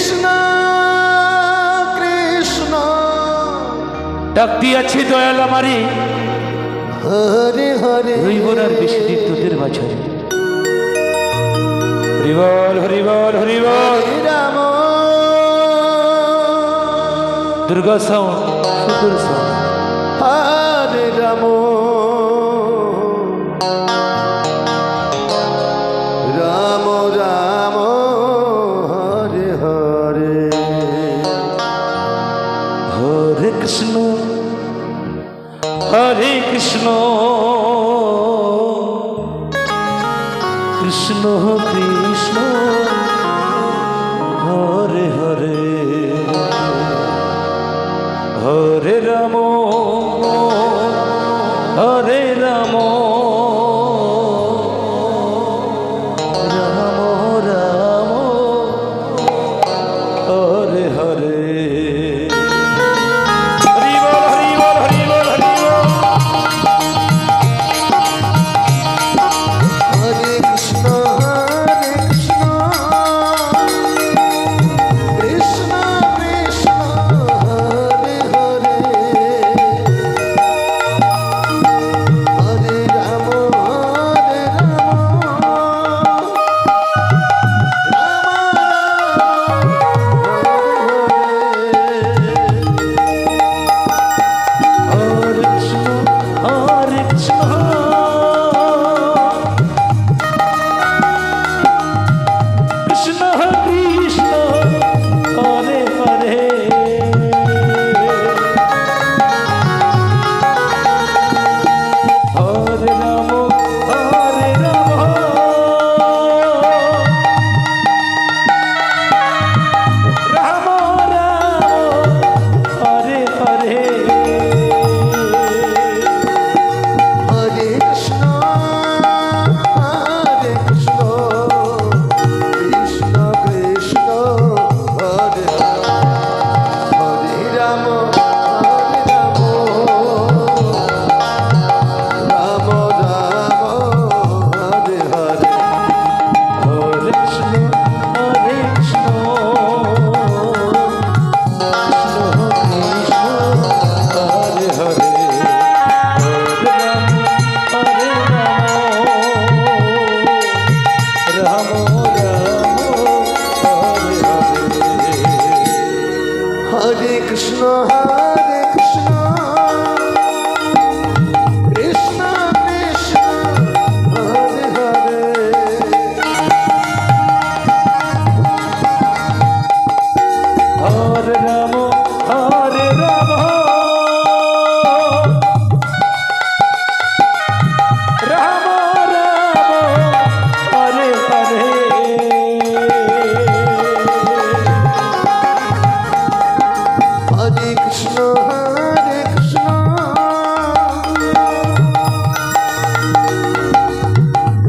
কৃষ্ণ কৃষ্ণ ডাক দিয়াছি দয়াল আমারে, হরে হরে রইবনার বেশি দিন তোদের মাঝে। হরিবল হরিবল হরিবল। রাম দুর্গা সাউন্ড, সুন্দর সাউন্ড। হরে রাম রাম রাম হরে হরে হরে কৃষ্ণ হরে কৃষ্ণ কৃষ্ণ কৃষ্ণ হরে হরে হরে রাম হরে রাম রাম রাম হরে হরে। হরে কৃষ্ণ কৃষ্ণ কৃষ্ণ হরে হরে হরে রাম হরে কৃষ্ণ হরে কৃষ্ণ কৃষ্ণ কৃষ্ণ হরে হরে হরে রাম হরে রাম রাম রাম হরে হরে হরে কৃষ্ণ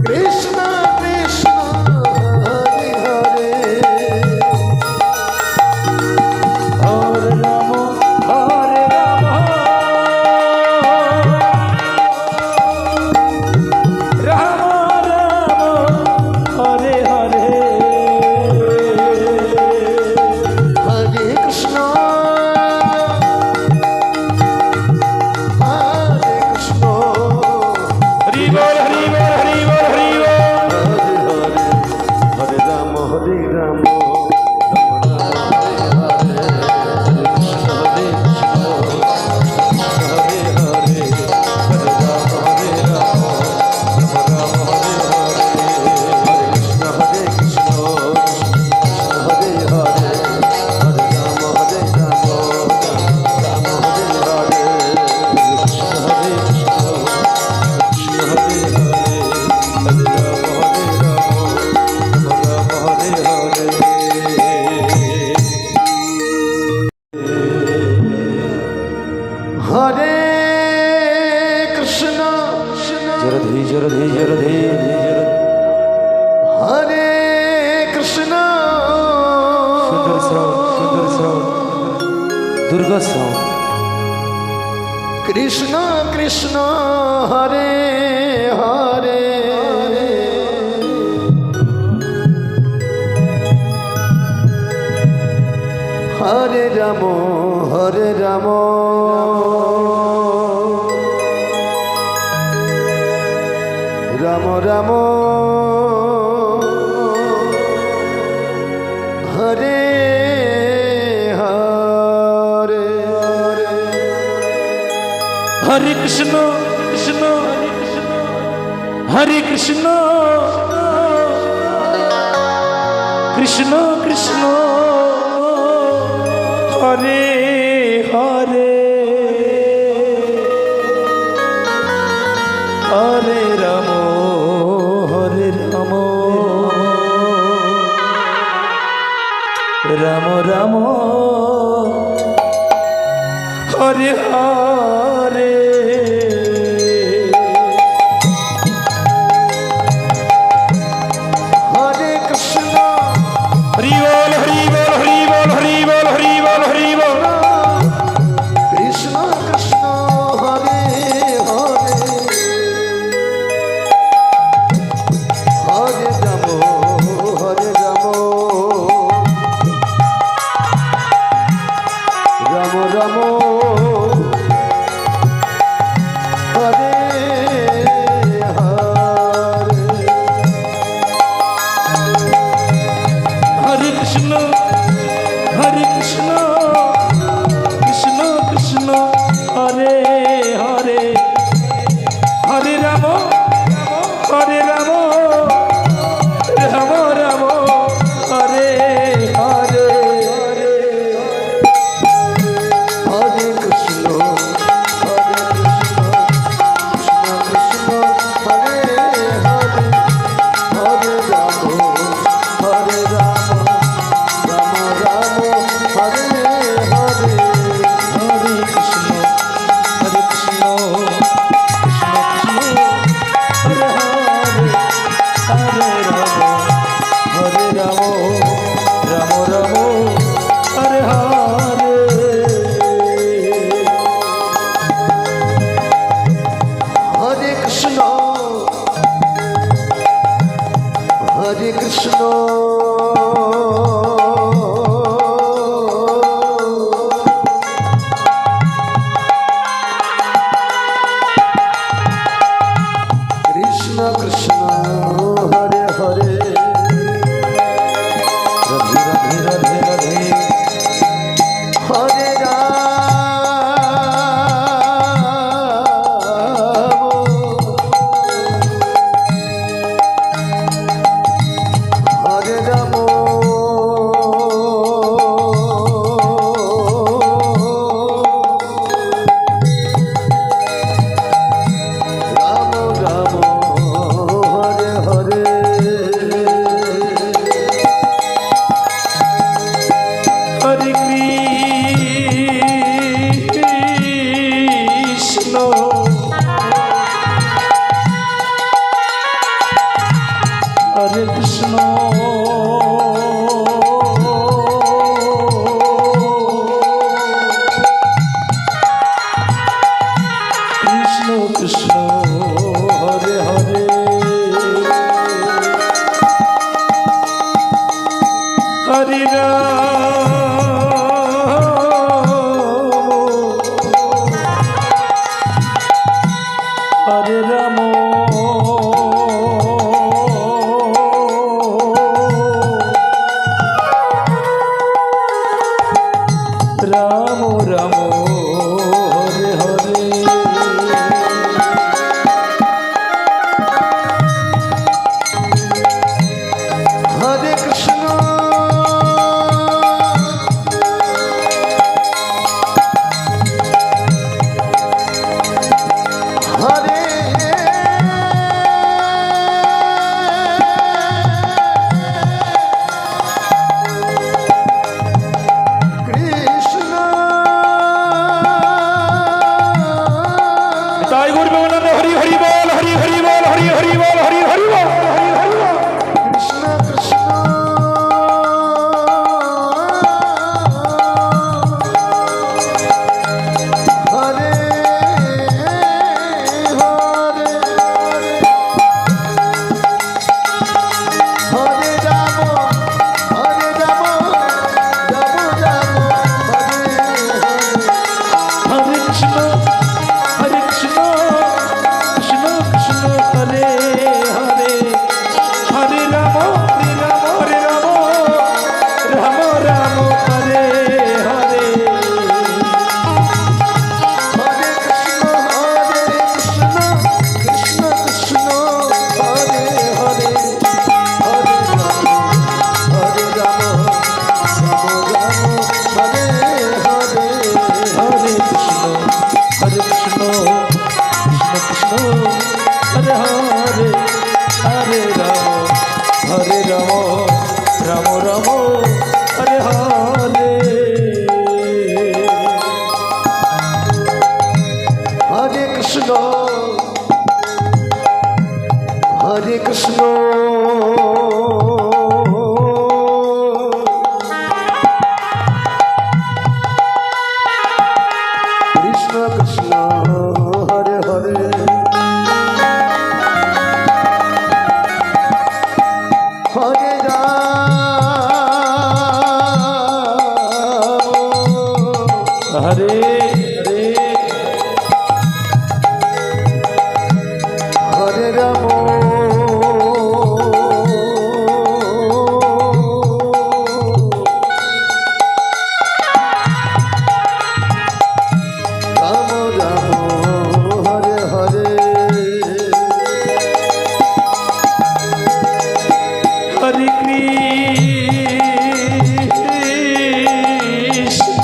কৃষ্ণ কৃষ্ণ হরে হরে হরে রাম হরে রাম রাম রাম হরে হরে হরে কৃষ্ণ হরি বল হরি বল হরি বল হরি বল। হরে রাম হরে রাম হরে কৃষ্ণ জরধি জরধি জরধি হরে কৃষ্ণ সুন্দর সাউন্ড দুর্গা সাউন্ড। কৃষ্ণ কৃষ্ণ হরে হরে হরে রাম হরে রাম রাম রাম হরে হরে হরে কৃষ্ণ কৃষ্ণ হরে কৃষ্ণ কৃষ্ণ কৃষ্ণ হরে হরে হরে রাম রাম রাম হরে হরে হরে কৃষ্ণ হরি বল হরি বল হরি বল হরি বল হরি বল হরি বল কৃষ্ণ কৃষ্ণ হরে হরে হরে রাম রাম রাম হরে হরে কৃষ্ণ কৃষ্ণ কৃষ্ণ কৃষ্ণ হরে হরে হরে রাম রাম রাম হরে হরে হরে কৃষ্ণ কৃষ্ণ কৃষ্ণ হরে হরে হরে রাম রাম রাম হরে হরে হরে কৃষ্ণ কৃষ্ণ কৃষ্ণ হরে হরে হরে রাম রাম হরে হরে হরে কৃষ্ণ হরে কৃষ্ণ কৃষ্ণ কৃষ্ণ হরে হরে রাধে রাধে রাধে রাধে হরে রাম রাম রাম হরে হরে হরে কৃষ্ণ হরে কৃষ্ণ কৃষ্ণ কৃষ্ণ হরে হরে হরে রাম হরে রাম হরে রাম হরে হরে রাম রাম রাম হরে হরে হরে কৃষ্ণ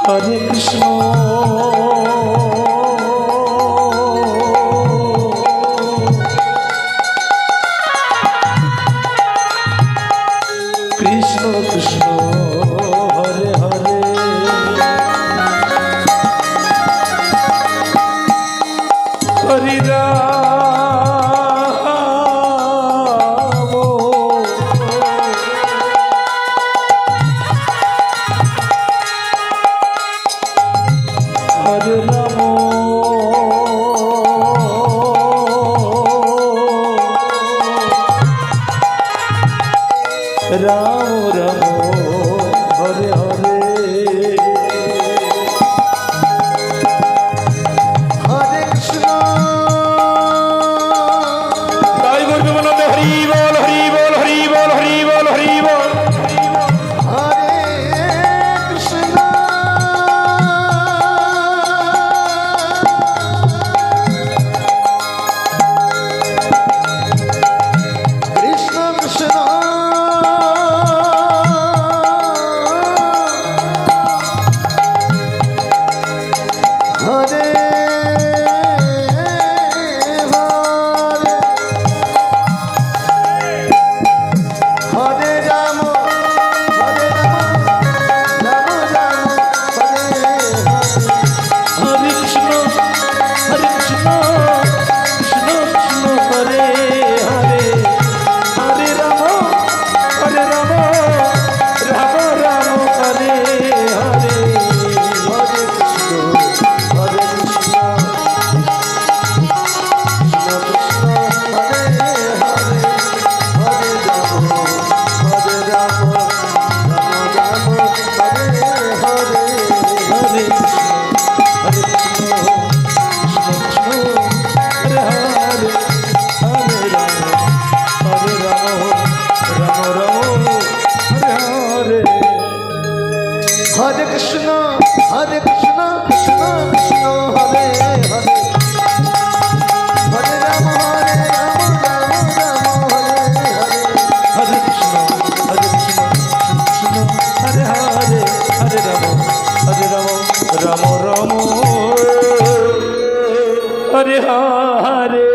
হরে কৃষ্ণ কৃষ্ণ কৃষ্ণ হরে হরে হরে রাম হরে রাম রাম রাম হরে হরে হরে কৃষ্ণ তাই বলবে বলতে হরি বল হরি বল হরি বল হরি বল হরি বল হরে কৃষ্ণ কৃষ্ণ কৃষ্ণ হরে হরে রাম হরে রাম রাম রাম হরে হরে কৃষ্ণ কৃষ্ণ কৃষ্ণ হরে হরে হরে রাম রাম রাম হরে হরে হরে কৃষ্ণ হরে কৃষ্ণ কৃষ্ণ কৃষ্ণ হরে হরে হরে রাম হরে রাম রাম রাম হরে হরে হরে কৃষ্ণ হরে কৃষ্ণ কৃষ্ণ কৃষ্ণ হরে হরে হরে রাম রাম রাম হরে হরে হরে কৃষ্ণ হরে কৃষ্ণ কৃষ্ণ কৃষ্ণ হরে হরে হরে রাম রাম রাম হরে হরে হরে কৃষ্ণ কৃষ্ণ হরে হরে হরে রাম রাম রাম হরে হরে